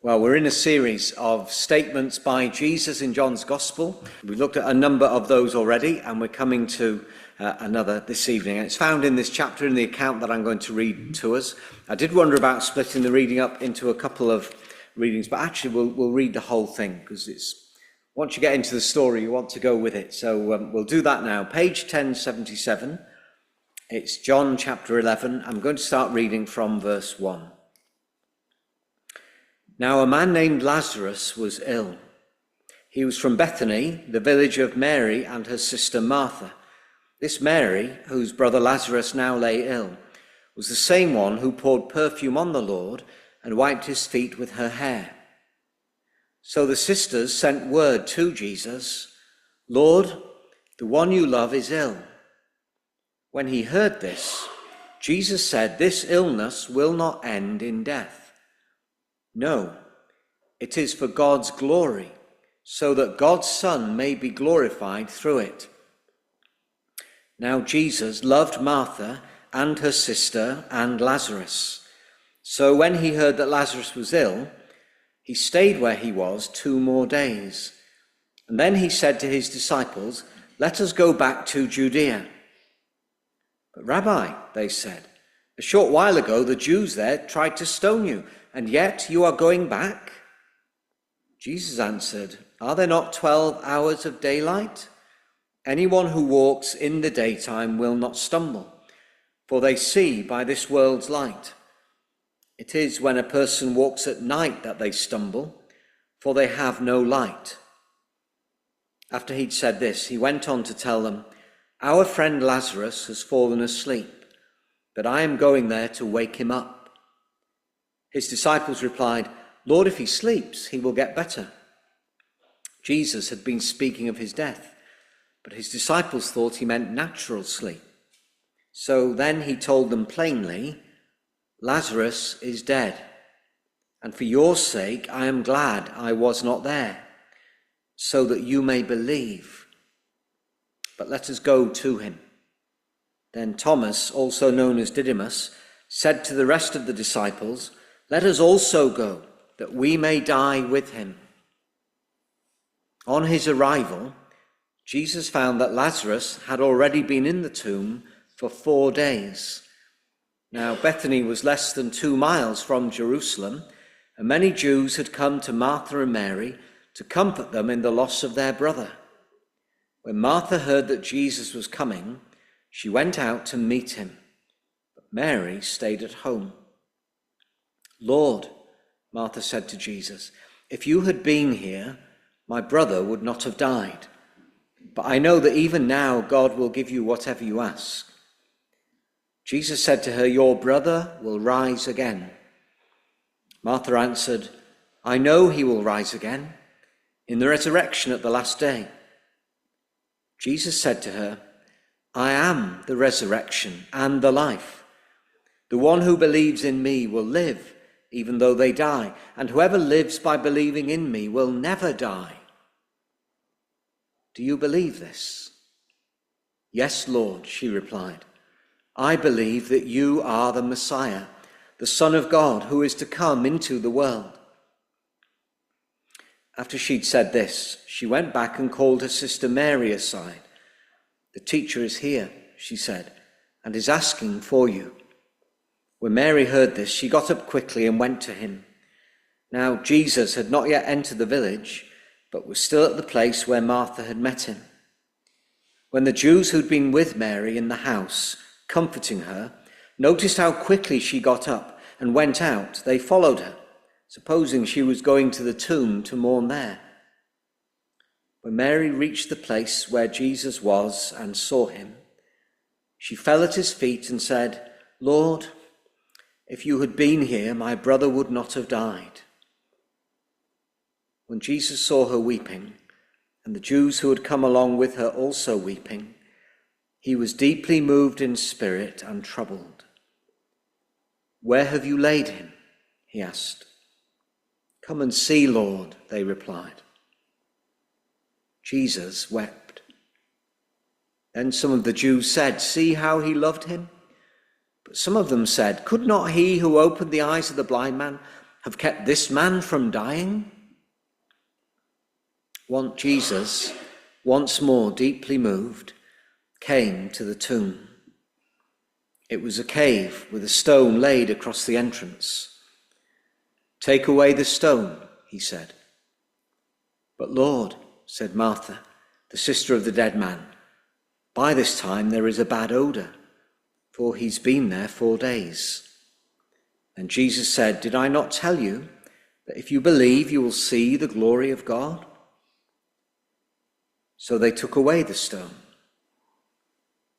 Well, we're in a series of statements by Jesus in John's Gospel. We looked at a number of those already, and we're coming to another this evening. And it's found in this chapter in the account that I'm going to read to us. I did wonder about splitting the reading up into a couple of readings, but actually we'll read the whole thing, because it's once you get into the story, you want to go with it. So we'll do that now. Page 1077. It's John chapter 11. I'm going to start reading from verse 1. Now a man named Lazarus was ill. He was from Bethany, the village of Mary and her sister Martha. This Mary, whose brother Lazarus now lay ill, was the same one who poured perfume on the Lord and wiped his feet with her hair. So the sisters sent word to Jesus, "Lord, the one you love is ill." When he heard this, Jesus said, "This illness will not end in death. No, it is for God's glory, so that God's Son may be glorified through it." Now Jesus loved Martha and her sister and Lazarus. So when he heard that Lazarus was ill, he stayed where he was 2 more days. And then he said to his disciples, "Let us go back to Judea." "But Rabbi," they said, "a short while ago the Jews there tried to stone you, and yet you are going back?" Jesus answered, "Are there not 12 hours of daylight? Anyone who walks in the daytime will not stumble, for they see by this world's light. It is when a person walks at night that they stumble, for they have no light." After he'd said this, he went on to tell them, "Our friend Lazarus has fallen asleep, but I am going there to wake him up." His disciples replied, "Lord, if he sleeps, he will get better." Jesus had been speaking of his death, but his disciples thought he meant natural sleep. So then he told them plainly, "Lazarus is dead, and for your sake I am glad I was not there, so that you may believe. But let us go to him." Then Thomas, also known as Didymus, said to the rest of the disciples, "Let us also go, that we may die with him." On his arrival, Jesus found that Lazarus had already been in the tomb for 4 days. Now Bethany was less than 2 miles from Jerusalem, and many Jews had come to Martha and Mary to comfort them in the loss of their brother. When Martha heard that Jesus was coming, she went out to meet him, but Mary stayed at home. "Lord," Martha said to Jesus, "if you had been here, my brother would not have died. But I know that even now God will give you whatever you ask." Jesus said to her, "Your brother will rise again." Martha answered, "I know he will rise again in the resurrection at the last day." Jesus said to her, "I am the resurrection and the life. The one who believes in me will live even though they die, and whoever lives by believing in me will never die. Do you believe this?" "Yes, Lord," she replied. "I believe that you are the Messiah, the Son of God, who is to come into the world." After she'd said this, she went back and called her sister Mary aside. "The teacher is here," she said, "and is asking for you." When Mary heard this, she got up quickly and went to him. Now Jesus had not yet entered the village, but was still at the place where Martha had met him. When the Jews who'd been with Mary in the house, comforting her, noticed how quickly she got up and went out, they followed her, supposing she was going to the tomb to mourn there. When Mary reached the place where Jesus was and saw him, she fell at his feet and said, "Lord, if you had been here, my brother would not have died." When Jesus saw her weeping, and the Jews who had come along with her also weeping, he was deeply moved in spirit and troubled. "Where have you laid him?" he asked. "Come and see, Lord," they replied. Jesus wept. Then some of the Jews said, "See how he loved him?" But some of them said, "Could not he who opened the eyes of the blind man have kept this man from dying? Jesus, once more deeply moved, came to the tomb. It was a cave with a stone laid across the entrance. "Take away the stone," he said. "But Lord," said Martha, the sister of the dead man, "by this time there is a bad odor, for he's been there 4 days." And Jesus said, "Did I not tell you that if you believe, you will see the glory of God?" So they took away the stone.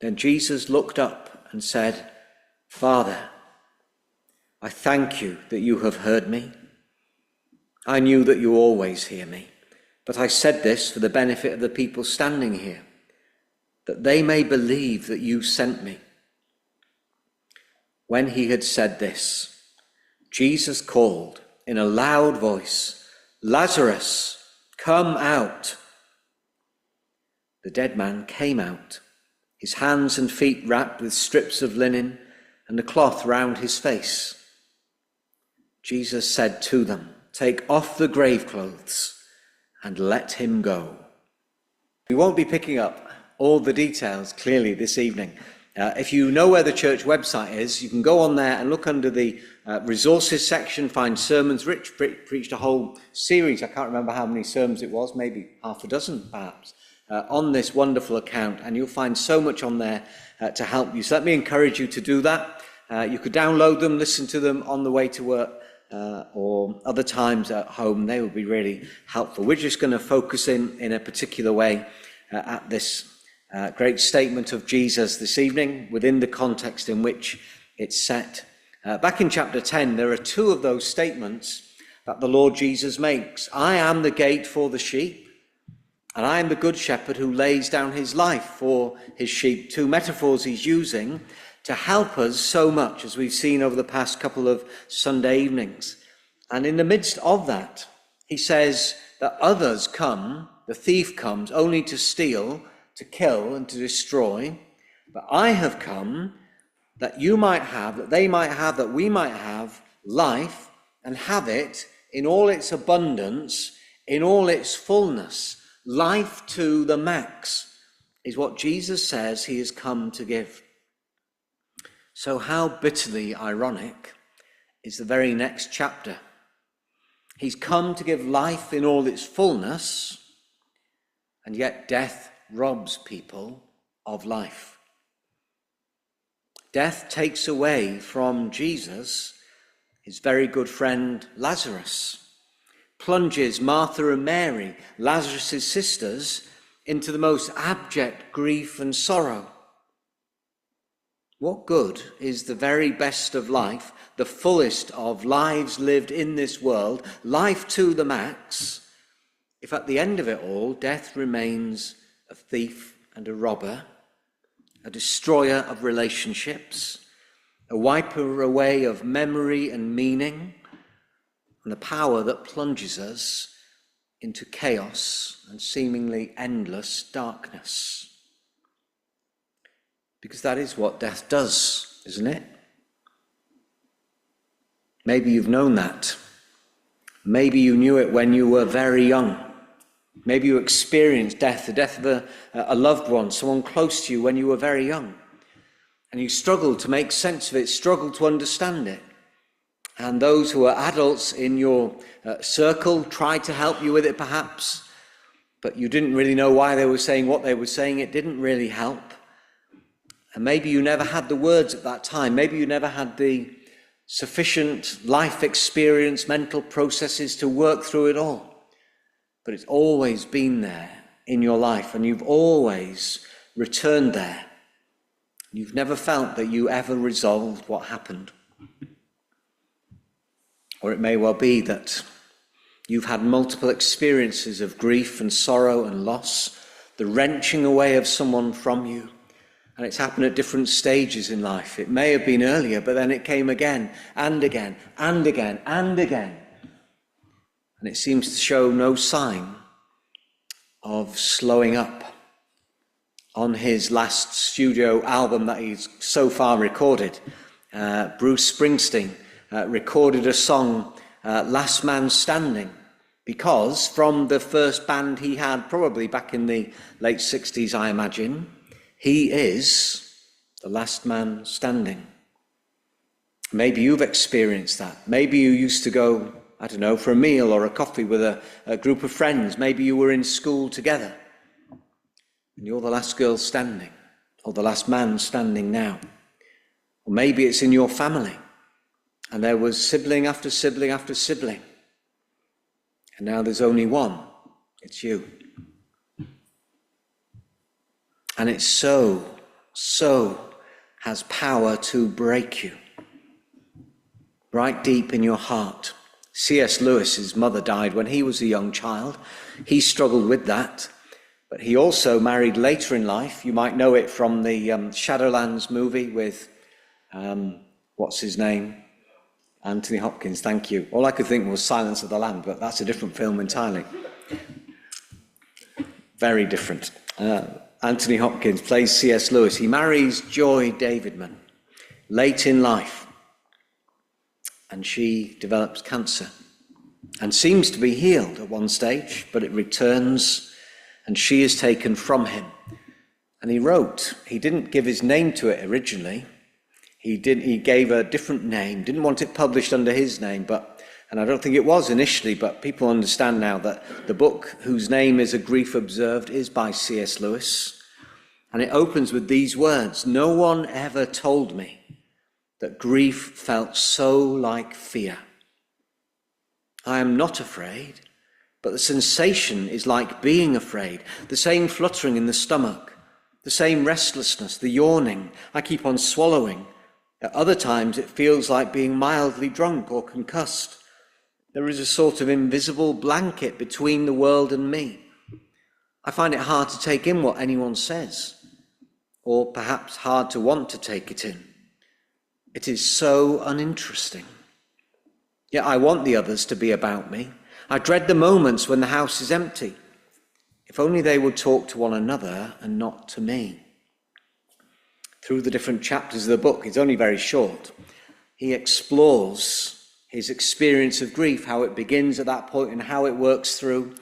Then Jesus looked up and said, "Father, I thank you that you have heard me. I knew that you always hear me, but I said this for the benefit of the people standing here, that they may believe that you sent me." When he had said this, Jesus called in a loud voice, "Lazarus, come out." The dead man came out, his hands and feet wrapped with strips of linen and a cloth round his face. Jesus said to them, "Take off the grave clothes and let him go." We won't be picking up all the details clearly this evening. If you know where the church website is, you can go on there and look under the resources section, find sermons. Rich preached a whole series, I can't remember how many sermons it was, maybe half a dozen perhaps, on this wonderful account, and you'll find so much on there to help you. So let me encourage you to do that. You could download them, listen to them on the way to work, or other times at home. They would be really helpful. We're just going to focus in a particular way at this great statement of Jesus this evening within the context in which it's set. Back in chapter 10, there are 2 of those statements that the Lord Jesus makes. "I am the gate for the sheep, and I am the good shepherd who lays down his life for his sheep." 2 metaphors he's using to help us so much, as we've seen over the past couple of Sunday evenings. And in the midst of that, he says that others come, the thief comes only to steal, to kill and to destroy, but I have come that you might have, that they might have, that we might have life and have it in all its abundance, in all its fullness. Life to the max is what Jesus says he has come to give. So how bitterly ironic is the very next chapter. He's come to give life in all its fullness, and yet death robs people of life. Death takes away from Jesus his very good friend Lazarus, plunges Martha and Mary, Lazarus' sisters, into the most abject grief and sorrow. What good is the very best of life, the fullest of lives lived in this world, life to the max, if at the end of it all, death remains a thief and a robber, a destroyer of relationships, a wiper away of memory and meaning, and a power that plunges us into chaos and seemingly endless darkness? Because that is what death does, isn't it? Maybe you've known that. Maybe you knew it when you were very young. Maybe you experienced death, the death of a loved one, someone close to you when you were very young. And you struggled to make sense of it, struggled to understand it. And those who are adults in your circle tried to help you with it perhaps, but you didn't really know why they were saying what they were saying. It didn't really help. And maybe you never had the words at that time. Maybe you never had the sufficient life experience, mental processes to work through it all. But it's always been there in your life, and you've always returned there. You've never felt that you ever resolved what happened. Or it may well be that you've had multiple experiences of grief and sorrow and loss, the wrenching away of someone from you. And it's happened at different stages in life. It may have been earlier, but then it came again and again and again and again. And it seems to show no sign of slowing up. On his last studio album that he's so far recorded, Bruce Springsteen recorded a song last man standing, because from the first band he had, probably back in the late 60s, I imagine, he is the last man standing. Maybe you've experienced that. Maybe you used to go, I don't know, for a meal or a coffee with a group of friends. Maybe you were in school together and you're the last girl standing, or the last man standing now. Or maybe it's in your family and there was sibling after sibling after sibling, and now there's only one. It's you. And it so has power to break you right deep in your heart. C.S. Lewis's mother died when he was a young child. He struggled with that, but he also married later in life. You might know it from the Shadowlands movie with, what's his name? Anthony Hopkins, thank you. All I could think was Silence of the Lambs, but that's a different film entirely. Very different. Anthony Hopkins plays C.S. Lewis. He marries Joy Davidman late in life, and she develops cancer and seems to be healed at one stage, but it returns and she is taken from him. And he didn't give his name to it originally. He gave a different name, didn't want it published under his name, and I don't think it was initially, but people understand now that the book, whose name is A Grief Observed, is by C.S. Lewis. And it opens with these words: "No one ever told me that grief felt so like fear. I am not afraid, but the sensation is like being afraid. The same fluttering in the stomach, the same restlessness, the yawning. I keep on swallowing. At other times it feels like being mildly drunk or concussed. There is a sort of invisible blanket between the world and me. I find it hard to take in what anyone says, or perhaps hard to want to take it in. It is so uninteresting. Yet I want the others to be about me. I dread the moments when the house is empty. If only they would talk to one another and not to me." Through the different chapters of the book, it's only very short, he explores his experience of grief, how it begins at that point and how it works through.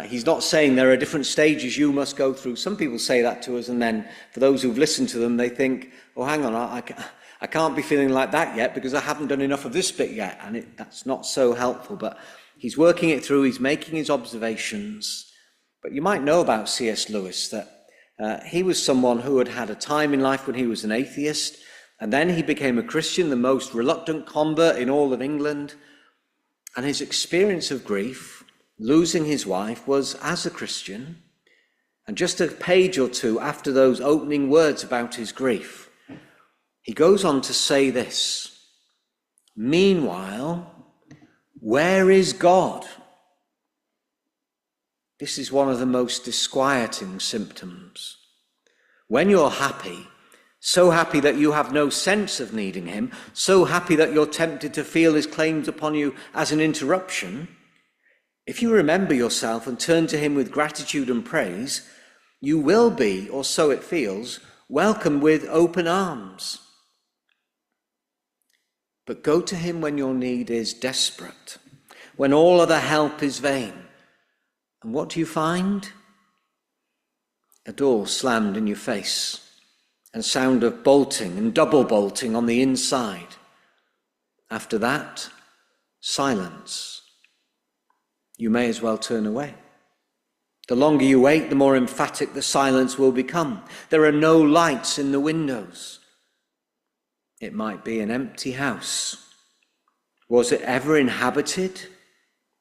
He's not saying there are different stages you must go through. Some people say that to us, and then for those who've listened to them, they think, oh, hang on, I can't be feeling like that yet because I haven't done enough of this bit yet. And that's not so helpful. But he's working it through. He's making his observations. But you might know about C.S. Lewis that he was someone who had had a time in life when he was an atheist. And then he became a Christian, the most reluctant convert in all of England. And his experience of grief, losing his wife, was as a Christian. And just a page or two after those opening words about his grief, he goes on to say this: "Meanwhile, where is God?" This is one of the most disquieting symptoms. When you're happy, so happy that you have no sense of needing him, so happy that you're tempted to feel his claims upon you as an interruption, if you remember yourself and turn to him with gratitude and praise, you will be, or so it feels, welcomed with open arms. But go to him when your need is desperate, when all other help is vain. And what do you find? A door slammed in your face, and sound of bolting and double bolting on the inside. After that, silence. You may as well turn away. The longer you wait, the more emphatic the silence will become. There are no lights in the windows. It might be an empty house. Was it ever inhabited?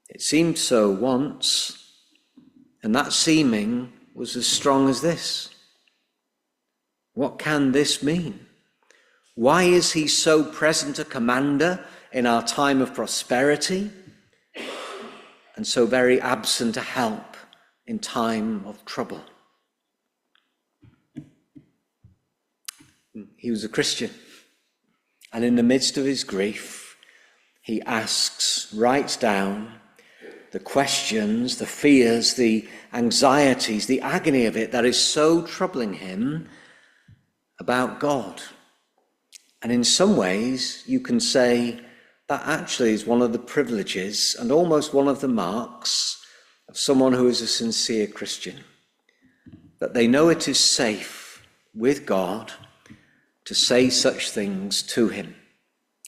It seemed so once, and that seeming was as strong as this. What can this mean? Why is he so present a commander in our time of prosperity, and so very absent a help in time of trouble? He was a Christian. And in the midst of his grief, he writes down the questions, the fears, the anxieties, the agony of it that is so troubling him about God. And in some ways, you can say that actually is one of the privileges and almost one of the marks of someone who is a sincere Christian, that they know it is safe with God to say such things to him.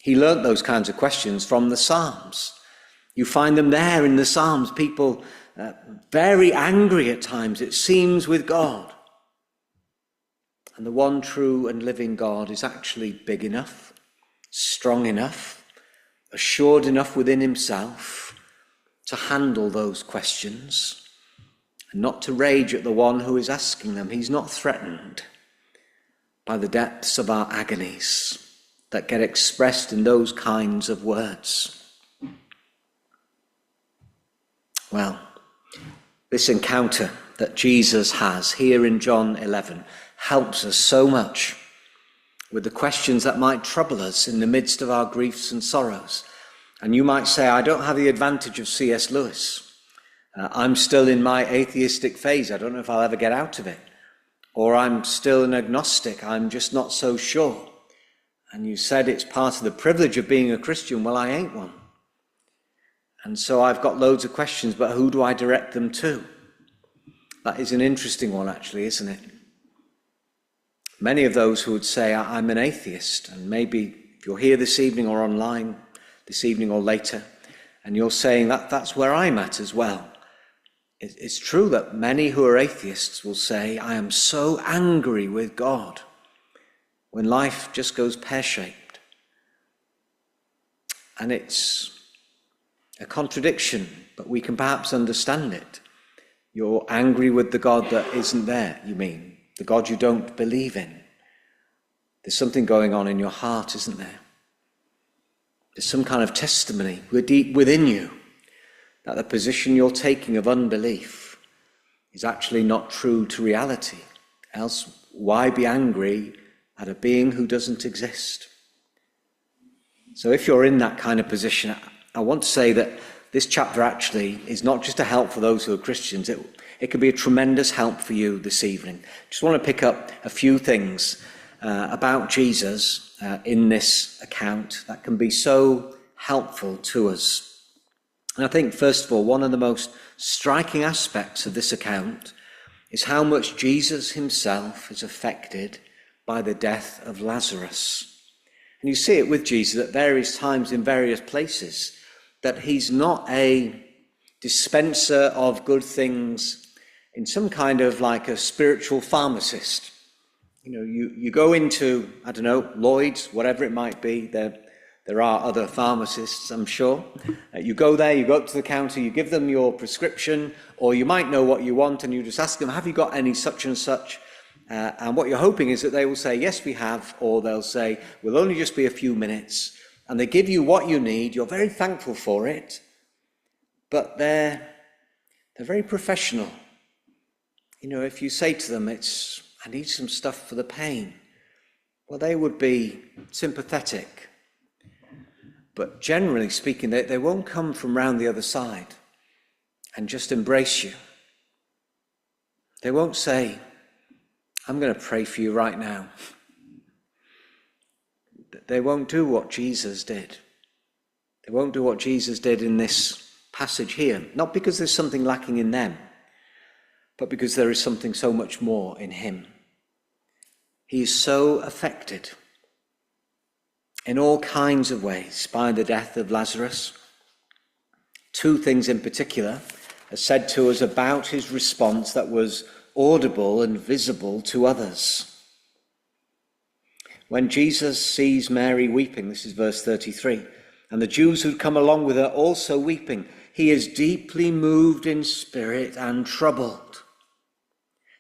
He learnt those kinds of questions from the Psalms. You find them there in the Psalms, people very angry at times, it seems, with God. And the one true and living God is actually big enough, strong enough, assured enough within himself to handle those questions and not to rage at the one who is asking them. He's not threatened by the depths of our agonies that get expressed in those kinds of words. Well, this encounter that Jesus has here in John 11 helps us so much with the questions that might trouble us in the midst of our griefs and sorrows. And you might say, I don't have the advantage of C.S. Lewis. I'm still in my atheistic phase. I don't know if I'll ever get out of it. Or I'm still an agnostic. I'm just not so sure. And you said it's part of the privilege of being a Christian. Well, I ain't one. And so I've got loads of questions, but who do I direct them to? That is an interesting one, actually, isn't it? Many of those who would say, I'm an atheist, and maybe if you're here this evening or online this evening or later, and you're saying that's where I'm at as well. It's true that many who are atheists will say, I am so angry with God when life just goes pear-shaped. And it's a contradiction, but we can perhaps understand it. You're angry with the God that isn't there, you mean, the God you don't believe in. There's something going on in your heart, isn't there? There's some kind of testimony deep within you that the position you're taking of unbelief is actually not true to reality. Else, why be angry at a being who doesn't exist? So if you're in that kind of position, I want to say that this chapter actually is not just a help for those who are Christians. It can be a tremendous help for you this evening. Just want to pick up a few things about Jesus in this account that can be so helpful to us. And I think, first of all, one of the most striking aspects of this account is how much Jesus himself is affected by the death of Lazarus. And you see it with Jesus at various times in various places, that he's not a dispenser of good things in some kind of like a spiritual pharmacist. You know, you go into, I don't know, Lloyd's, whatever it might be, there are other pharmacists, I'm sure. You go there, you go up to the counter, you give them your prescription, or you might know what you want, and you just ask them, have you got any such and such? And what you're hoping is that they will say, yes, we have, or they'll say, we'll only just be a few minutes. And they give you what you need, you're very thankful for it, but they're very professional. You know, if you say to them, I need some stuff for the pain, well, they would be sympathetic. But generally speaking, they won't come from round the other side and just embrace you. They won't say, I'm going to pray for you right now. They won't do what Jesus did. They won't do what Jesus did in this passage here, not because there's something lacking in them, but because there is something so much more in him. He is so affected in all kinds of ways by the death of Lazarus. Two things in particular are said to us about his response that was audible and visible to others. When Jesus sees Mary weeping, this is verse 33, and the Jews who'd come along with her also weeping, he is deeply moved in spirit and troubled.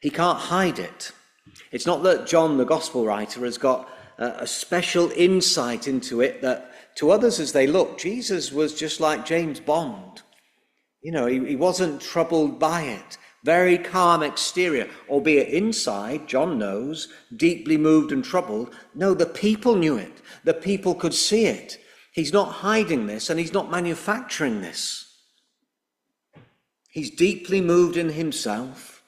He can't hide it. It's not that John, the gospel writer, has got a special insight into it that to others as they look, Jesus was just like James Bond. You know, he wasn't troubled by it. Very calm exterior, albeit inside, John knows, deeply moved and troubled. No, the people knew it. The people could see it. He's not hiding this and he's not manufacturing this. He's deeply moved in himself.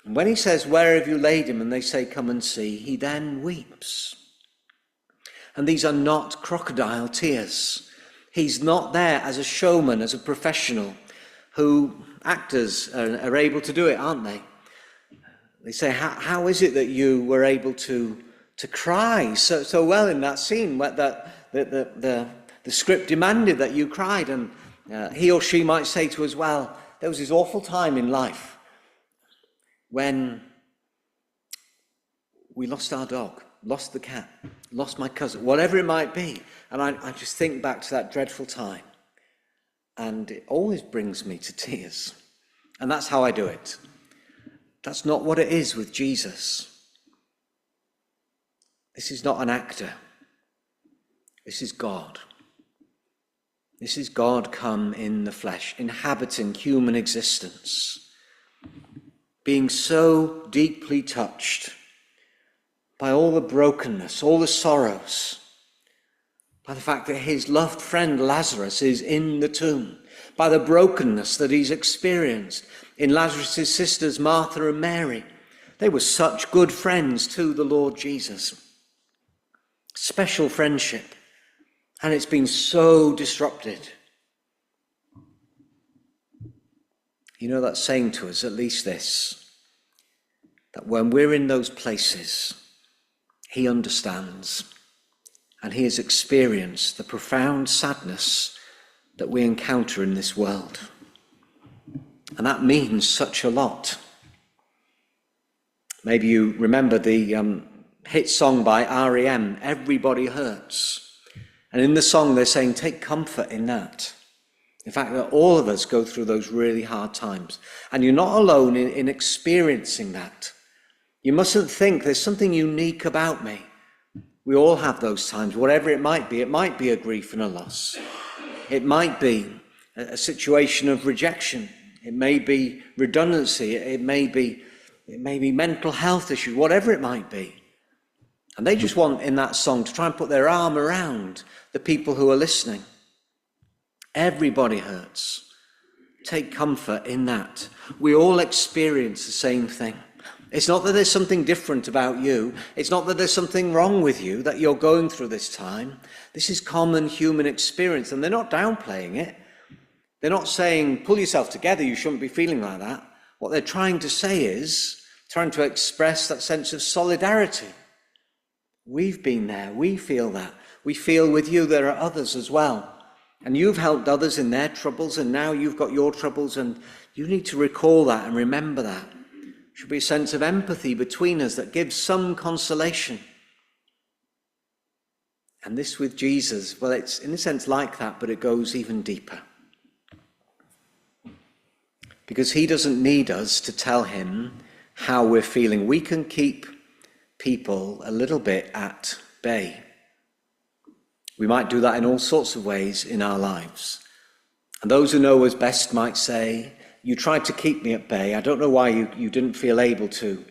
And when he says, where have you laid him? And they say, come and see, he then weeps. And these are not crocodile tears. He's not there as a showman, as a professional, who actors are able to do it, aren't they? They say, how is it that you were able to cry so well in that scene? That the script demanded that you cried, and he or she might say to us, well, there was this awful time in life when we lost our dog, lost the cat, lost my cousin, whatever it might be. And I just think back to that dreadful time, and it always brings me to tears. And that's how I do it. That's not what it is with Jesus. This is not an actor. This is God. This is God come in the flesh, inhabiting human existence, being so deeply touched by all the brokenness, all the sorrows, by the fact that his loved friend Lazarus is in the tomb, by the brokenness that he's experienced in Lazarus' sisters Martha and Mary. They were such good friends to the Lord Jesus. Special friendship. And it's been so disrupted. You know, that's saying to us at least this, that when we're in those places, he understands, and he has experienced the profound sadness that we encounter in this world. And that means such a lot. Maybe you remember the hit song by R.E.M., Everybody Hurts. And in the song they're saying, take comfort in that. In fact, that all of us go through those really hard times. And you're not alone in experiencing that. You mustn't think there's something unique about me. We all have those times, whatever it might be. It might be a grief and a loss. It might be a situation of rejection. It may be redundancy. It may be mental health issues, whatever it might be. And they just want in that song to try and put their arm around the people who are listening. Everybody hurts. Take comfort in that. We all experience the same thing. It's not that there's something different about you. It's not that there's something wrong with you that you're going through this time. This is common human experience, and they're not downplaying it. They're not saying, pull yourself together, you shouldn't be feeling like that. What they're trying to say is, trying to express that sense of solidarity. We've been there, we feel that. We feel with you there are others as well. And you've helped others in their troubles, and now you've got your troubles, and you need to recall that and remember that. There should be a sense of empathy between us that gives some consolation. And this with Jesus, well, it's in a sense like that, but it goes even deeper. Because he doesn't need us to tell him how we're feeling. We can keep people a little bit at bay. We might do that in all sorts of ways in our lives. And those who know us best might say, you tried to keep me at bay. I don't know why you didn't feel able to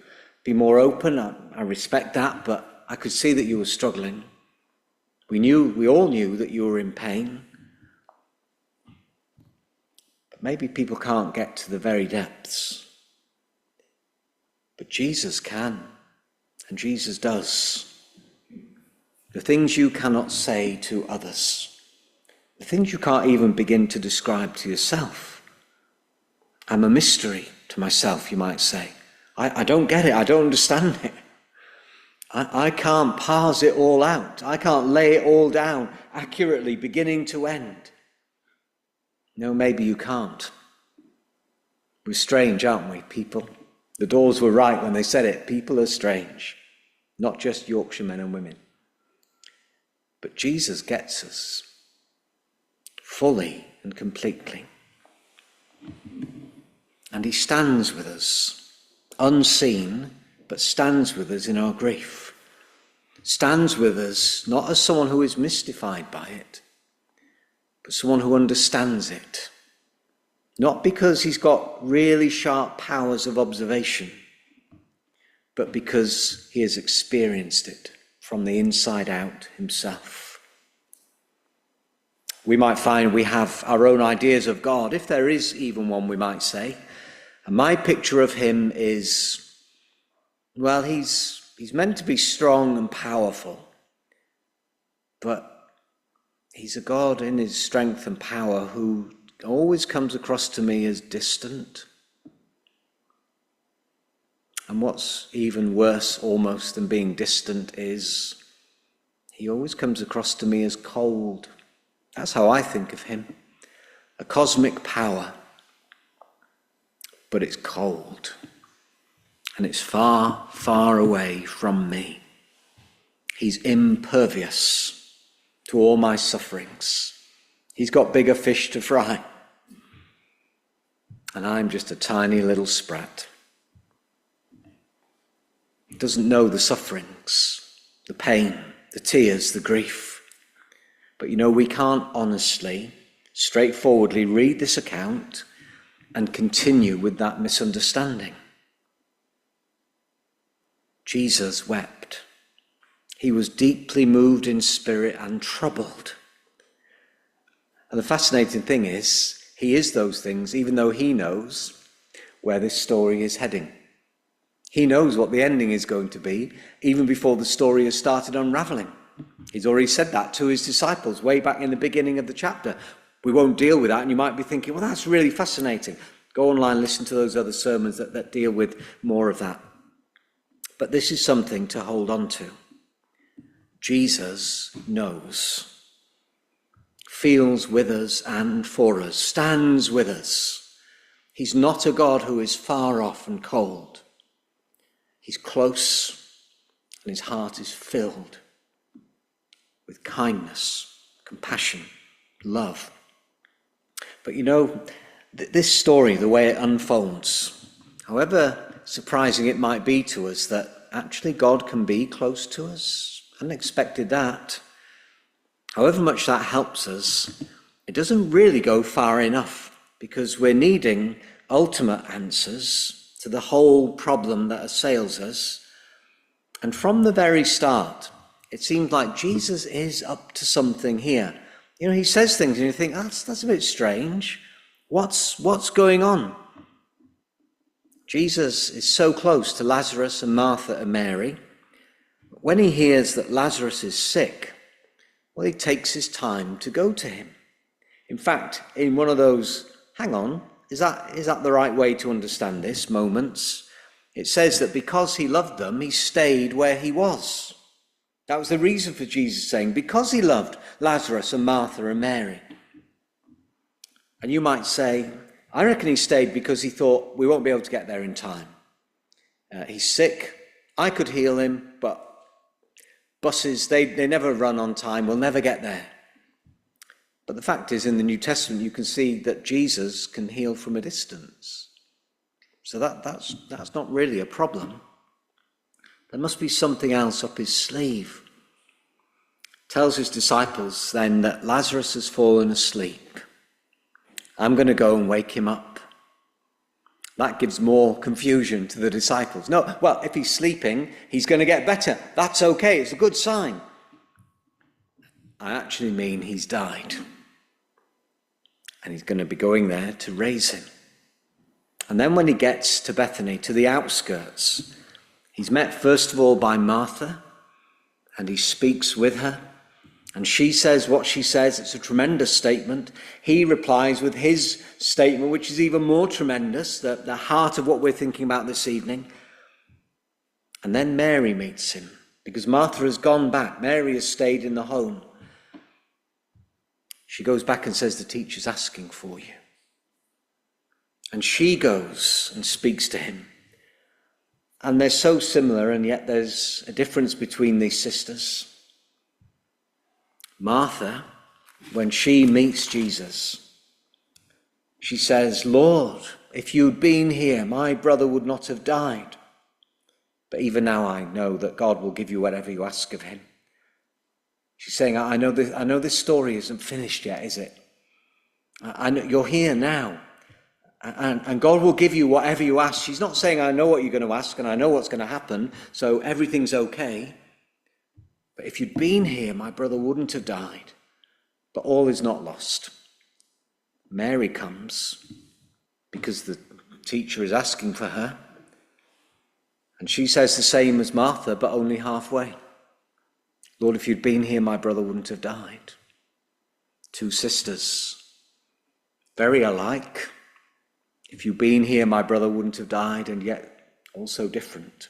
be more open. I respect that, but I could see that you were struggling. We all knew that you were in pain. But maybe people can't get to the very depths. But Jesus can, and Jesus does. The things you cannot say to others, the things you can't even begin to describe to yourself. I'm a mystery to myself, you might say. I don't get it, I don't understand it. I can't parse it all out. I can't lay it all down accurately, beginning to end. No, maybe you can't. We're strange, aren't we, people? The Doors were right when they said it. People are strange, not just Yorkshire men and women. But Jesus gets us fully and completely. And he stands with us, unseen, but stands with us in our grief. Stands with us not as someone who is mystified by it, but someone who understands it. Not because he's got really sharp powers of observation, but because he has experienced it from the inside out himself. We might find we have our own ideas of God, if there is even one, we might say. And my picture of him is, well, he's meant to be strong and powerful, but He's a God in his strength and power who always comes across to me as distant. And what's even worse almost than being distant is he always comes across to me as cold. That's how I think of him. A cosmic power, but it's cold. And it's far, far away from me. He's impervious to all my sufferings. He's got bigger fish to fry. And I'm just a tiny little sprat. He doesn't know the sufferings, the pain, the tears, the grief. But we can't honestly, straightforwardly read this account and continue with that misunderstanding. Jesus wept. He was deeply moved in spirit and troubled. And the fascinating thing is, he is those things even though he knows where this story is heading. He knows what the ending is going to be even before the story has started unraveling. He's already said that to his disciples way back in the beginning of the chapter. We won't deal with that, and you might be thinking, well, that's really fascinating. Go online, listen to those other sermons that deal with more of that. But this is something to hold on to. Jesus knows, feels with us and for us, stands with us. He's not a God who is far off and cold. He's close, and his heart is filled with kindness, compassion, love. But this story, the way it unfolds, however surprising it might be to us that actually God can be close to us, unexpected that, however much that helps us, it doesn't really go far enough, because we're needing ultimate answers to the whole problem that assails us. And from the very start, it seems like Jesus is up to something here. He says things and you think, that's a bit strange. What's going on? Jesus is so close to Lazarus and Martha and Mary. When he hears that Lazarus is sick, well, he takes his time to go to him. In fact, in one of those, hang on, is that the right way to understand this, moments? It says that because he loved them, he stayed where he was. That was the reason for Jesus saying, because he loved Lazarus and Martha and Mary. And you might say, I reckon he stayed because he thought we won't be able to get there in time. He's sick. I could heal him, but buses, they never run on time. We'll never get there. But the fact is, in the New Testament, you can see that Jesus can heal from a distance. So that's not really a problem. There must be something else up his sleeve. Tells his disciples then that Lazarus has fallen asleep. I'm going to go and wake him up. That gives more confusion to the disciples. No, well, if he's sleeping, he's going to get better. That's okay. It's a good sign. I actually mean he's died. And he's going to be going there to raise him. And then when he gets to Bethany, to the outskirts, he's met first of all by Martha, and he speaks with her. And she says what she says. It's a tremendous statement. He replies with his statement, which is even more tremendous, the heart of what we're thinking about this evening. And then Mary meets him, because Martha has gone back. Mary has stayed in the home. She goes back and says, the teacher's asking for you. And she goes and speaks to him. And they're so similar, and yet there's a difference between these sisters. Martha, when she meets Jesus, she says, Lord, if you'd been here, my brother would not have died. But even now I know that God will give you whatever you ask of him. She's saying, I know this story isn't finished yet, is it? I know you're here now. And God will give you whatever you ask. She's not saying, I know what you're going to ask and I know what's going to happen, so everything's okay. But if you'd been here, my brother wouldn't have died. But all is not lost. Mary comes because the teacher is asking for her. And she says the same as Martha, but only halfway. Lord, if you'd been here, my brother wouldn't have died. Two sisters, very alike. If you'd been here, my brother wouldn't have died, and yet also different.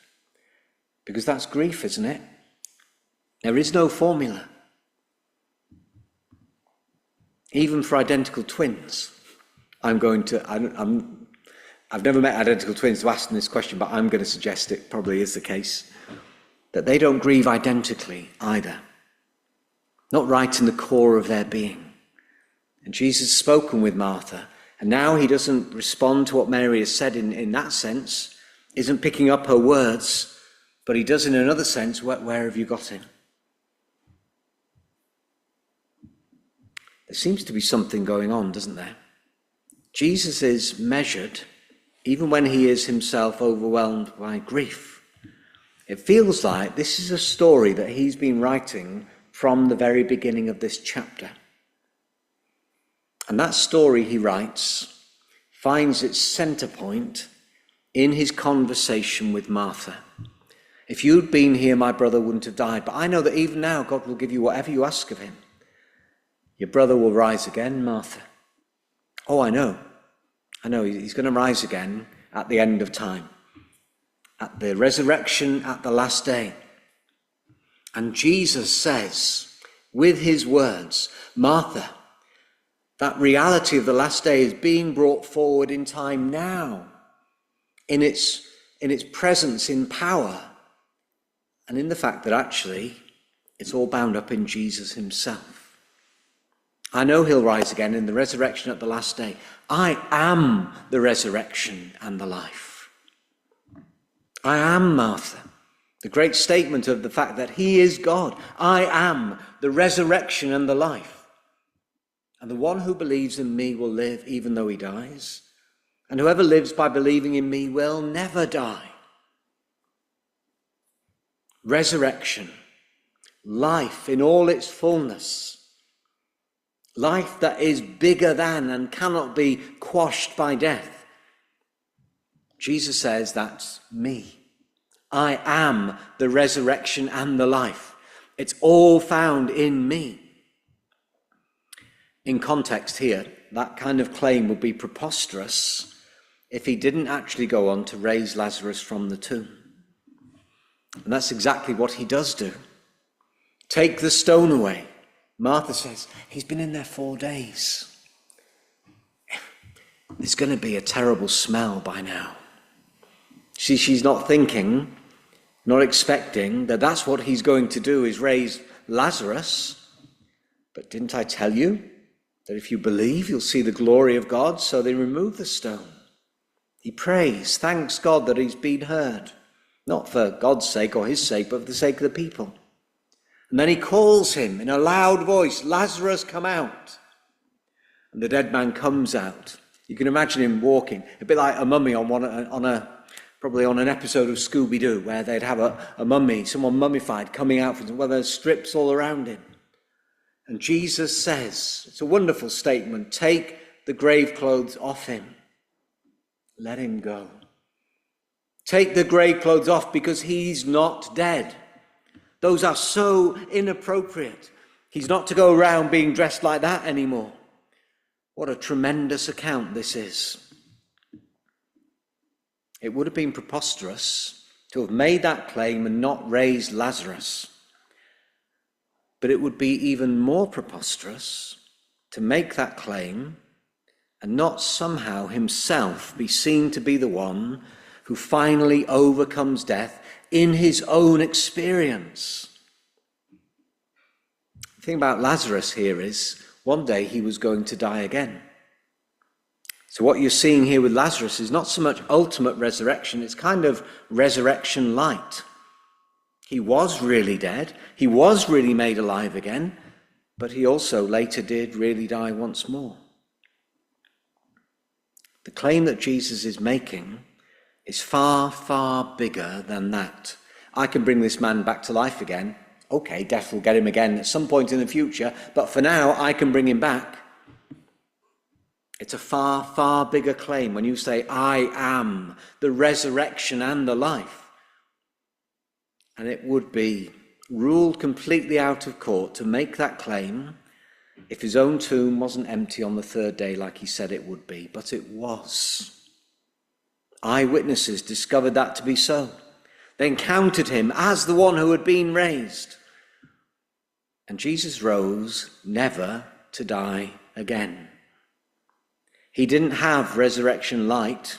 Because that's grief, isn't it? There is no formula. Even for identical twins. I've never met identical twins to ask them this question, but I'm going to suggest it probably is the case, that they don't grieve identically either. Not right in the core of their being. And Jesus has spoken with Martha, and now he doesn't respond to what Mary has said in that sense, isn't picking up her words, but he does in another sense. Where have you got him? There seems to be something going on, doesn't there? Jesus is measured, even when he is himself overwhelmed by grief. It feels like this is a story that he's been writing from the very beginning of this chapter. And that story he writes finds its center point in his conversation with Martha. If you'd been here, my brother wouldn't have died. But I know that even now, God will give you whatever you ask of him. Your brother will rise again, Martha. Oh, I know. He's going to rise again at the end of time. At the resurrection, at the last day. And Jesus says, with his words, Martha, that reality of the last day is being brought forward in time now, in its presence, in power, and in the fact that actually it's all bound up in Jesus himself. I know he'll rise again in the resurrection at the last day. I am the resurrection and the life. I am Martha. The great statement of the fact that he is God. I am the resurrection and the life. And the one who believes in me will live even though he dies. And whoever lives by believing in me will never die. Resurrection, life in all its fullness. Life that is bigger than and cannot be quashed by death. Jesus says, that's me. I am the resurrection and the life. It's all found in me. In context here, that kind of claim would be preposterous if he didn't actually go on to raise Lazarus from the tomb. And that's exactly what he does do. Take the stone away. Martha says, he's been in there 4 days. There's going to be a terrible smell by now. She's not thinking, not expecting that that's what he's going to do, is raise Lazarus. But didn't I tell you that if you believe, you'll see the glory of God? So they remove the stone. He prays, thanks God that he's been heard. Not for God's sake or his sake, but for the sake of the people. And then he calls him in a loud voice, Lazarus, come out. And the dead man comes out. You can imagine him walking, a bit like a mummy probably on an episode of Scooby-Doo, where they'd have a mummy, someone mummified, coming out from where there's strips all around him. And Jesus says, it's a wonderful statement, take the grave clothes off him. Let him go. Take the grave clothes off because he's not dead. Those are so inappropriate. He's not to go around being dressed like that anymore. What a tremendous account this is. It would have been preposterous to have made that claim and not raised Lazarus. But it would be even more preposterous to make that claim and not somehow himself be seen to be the one who finally overcomes death in his own experience. The thing about Lazarus here is one day he was going to die again. So what you're seeing here with Lazarus is not so much ultimate resurrection, it's kind of resurrection light. He was really dead, he was really made alive again, but he also later did really die once more. The claim that Jesus is making is far, far bigger than that. I can bring this man back to life again. Okay, death will get him again at some point in the future, but for now I can bring him back. It's a far, far bigger claim when you say, I am the resurrection and the life. And it would be ruled completely out of court to make that claim if his own tomb wasn't empty on the third day like he said it would be, but it was. Eyewitnesses discovered that to be so. They encountered him as the one who had been raised. And Jesus rose never to die again. He didn't have resurrection light.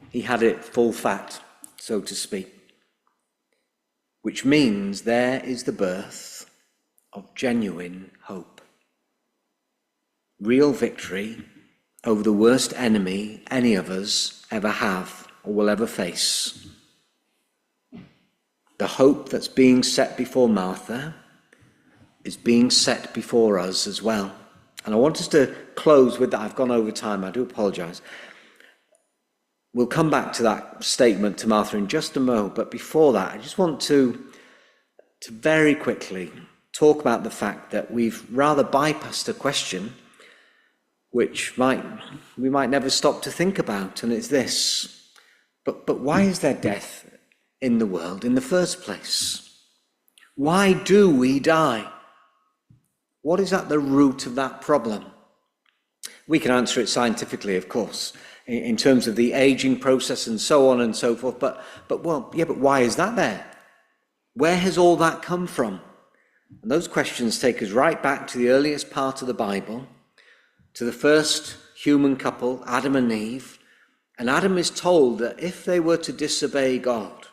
He had it full fat, so to speak. Which means there is the birth of genuine hope. Real victory over the worst enemy any of us ever have or will ever face. The hope that's being set before Martha is being set before us as well. And I want us to close with that. I've gone over time, I do apologise. We'll come back to that statement to Martha in just a moment, but before that, I just want to very quickly talk about the fact that we've rather bypassed a question which we might never stop to think about, and it's this. But why is there death in the world in the first place? Why do we die? What is at the root of that problem? We can answer it scientifically, of course, in terms of the aging process and so on and so forth, but why is that there? Where has all that come from? And those questions take us right back to the earliest part of the Bible, to the first human couple, Adam and Eve. And Adam is told that if they were to disobey God,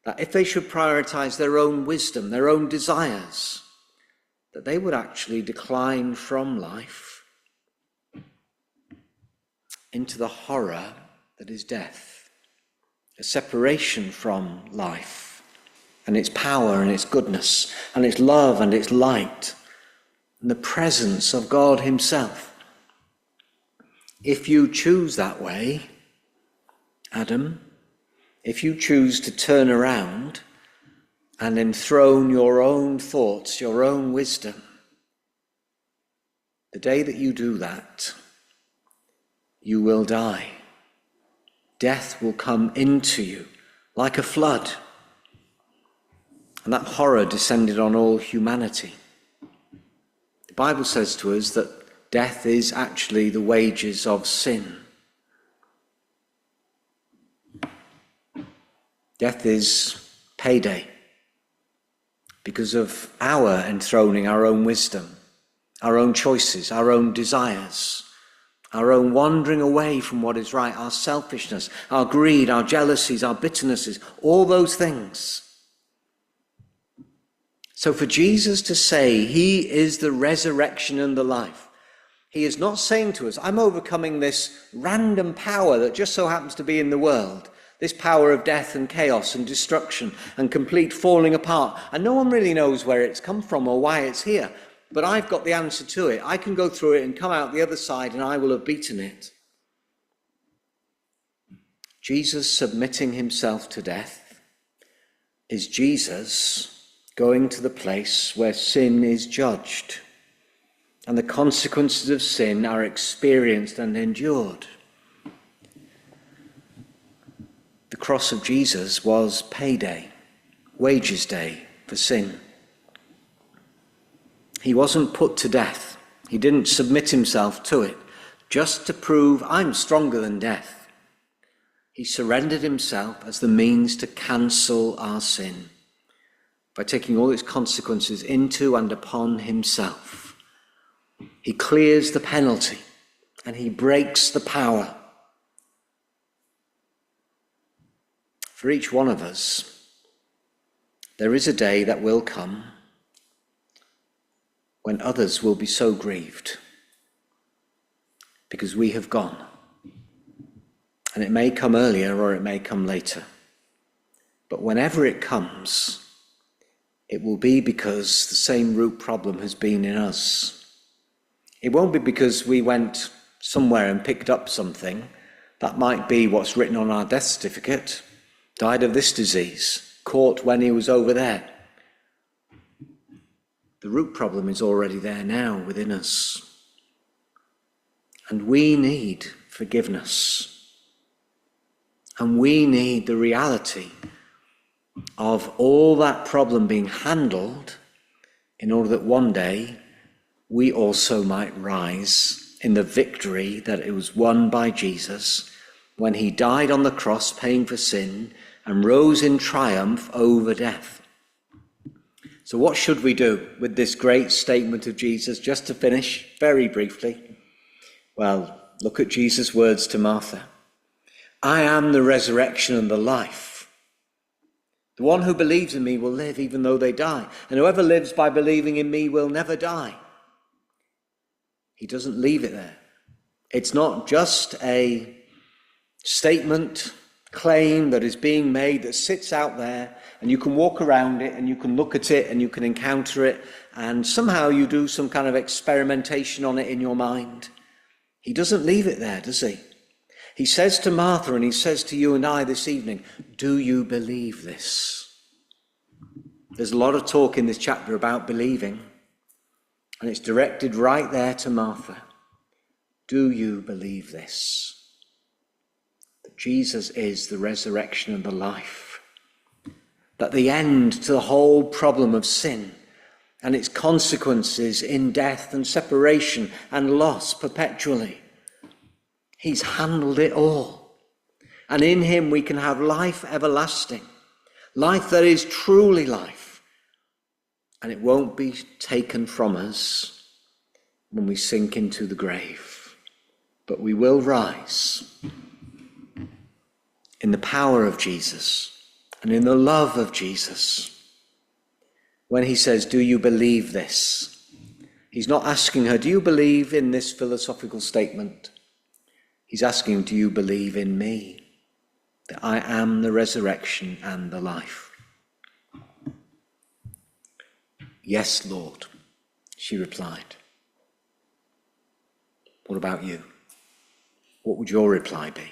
that if they should prioritize their own wisdom, their own desires, that they would actually decline from life into the horror that is death, a separation from life and its power and its goodness and its love and its light and the presence of God himself. If you choose that way, Adam, if you choose to turn around and enthrone your own thoughts, your own wisdom, the day that you do that, you will die. Death will come into you like a flood. And that horror descended on all humanity. The Bible says to us that death is actually the wages of sin. Death is payday because of our enthroning our own wisdom, our own choices, our own desires, our own wandering away from what is right, our selfishness, our greed, our jealousies, our bitternesses, all those things. So for Jesus to say he is the resurrection and the life, he is not saying to us, I'm overcoming this random power that just so happens to be in the world, this power of death and chaos and destruction and complete falling apart. And no one really knows where it's come from or why it's here. But I've got the answer to it. I can go through it and come out the other side and I will have beaten it. Jesus submitting himself to death is Jesus going to the place where sin is judged and the consequences of sin are experienced and endured. The cross of Jesus was payday, wages day for sin. He wasn't put to death. He didn't submit himself to it just to prove I'm stronger than death. He surrendered himself as the means to cancel our sin by taking all its consequences into and upon himself. He clears the penalty and he breaks the power. For each one of us, there is a day that will come when others will be so grieved because we have gone. And it may come earlier or it may come later. But whenever it comes, it will be because the same root problem has been in us. It won't be because we went somewhere and picked up something. That might be what's written on our death certificate. Died of this disease, caught when he was over there. The root problem is already there now within us. And we need forgiveness. And we need the reality of all that problem being handled in order that one day we also might rise in the victory that it was won by Jesus when he died on the cross paying for sin and rose in triumph over death. So what should we do with this great statement of Jesus? Just to finish very briefly, well, look at Jesus' words to Martha. I am the resurrection and the life. The one who believes in me will live even though they die, and whoever lives by believing in me will never die. He doesn't leave it there. It's not just a statement, claim that is being made that sits out there and you can walk around it and you can look at it and you can encounter it and somehow you do some kind of experimentation on it in your mind. He doesn't leave it there, does he? He says to Martha and he says to you and I this evening, do you believe this? There's a lot of talk in this chapter about believing, and it's directed right there to Martha. Do you believe this? That Jesus is the resurrection and the life. That the end to the whole problem of sin and its consequences in death and separation and loss perpetually. He's handled it all. And in him we can have life everlasting. Life that is truly life. And it won't be taken from us when we sink into the grave. But we will rise in the power of Jesus and in the love of Jesus. When he says, do you believe this? He's not asking her, do you believe in this philosophical statement? He's asking, do you believe in me? That I am the resurrection and the life. Yes, Lord, she replied. What about you? What would your reply be?